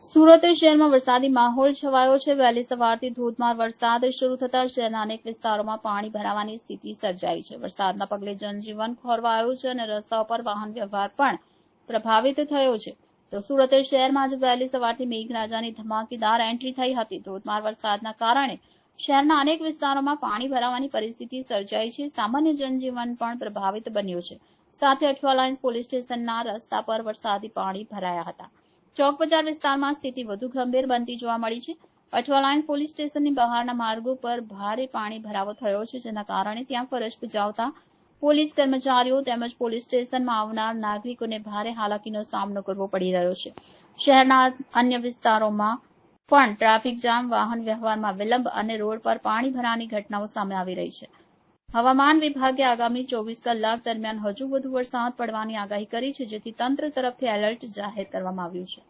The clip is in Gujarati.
સુરત શહેરમાં વરસાદી માહોલ છવાયો છે। વહેલી સવારથી ધોધમાર વરસાદ શરૂ થતા શહેરના અનેક વિસ્તારોમાં પાણી ભરાવાની સ્થિતિ સર્જાઈ છે। વરસાદના પગલે જનજીવન ખોરવાયું છે અને રસ્તાઓ પર વાહન વ્યવહાર પણ પ્રભાવિત થયો છે। તો સુરત શહેરમાં આજે વહેલી સવારથી મેઘરાજાની ધમાકેદાર એન્ટ્રી થઈ હતી। ધોધમાર વરસાદના કારણે શહેરના અનેક વિસ્તારોમાં પાણી ભરાવાની પરિસ્થિતિ સર્જાઈ છે। સામાન્ય જનજીવન પણ પ્રભાવિત બન્યું છે। સાથે અઠવાલાઇન્સ પોલીસ સ્ટેશનના રસ્તા પર વરસાદી પાણી ભરાયા હતા। ચોક બજાર વિસ્તારમાં સ્થિતિ વધુ ગંભીર બનતી જોવા મળી છે। અઠવાલાઇન્સ પોલીસ સ્ટેશનની બહારના માર્ગો પર ભારે પાણી ભરાવો થયો છે, જેના કારણે ત્યાં ફરજ બજાવતા પોલીસ કર્મચારીઓ તેમજ પોલીસ સ્ટેશનમાં આવનાર નાગરિકોને ભારે હાલાકીનો સામનો કરવો પડી રહ્યો છે। શહેરના અન્ય વિસ્તારોમાં પણ ટ્રાફિક જામ, વાહન વ્યવહારમાં વિલંબ અને રોડ પર પાણી ભરાવાની ઘટનાઓ સામે આવી રહી છે। હવામાન વિભાગે આગામી 24 કલાક દરમિયાન હજુ વધુ વરસાદ પડવાની આગાહી કરી છે, જેથી તંત્ર તરફથી એલર્ટ જાહેર કરવામાં આવ્યું છે।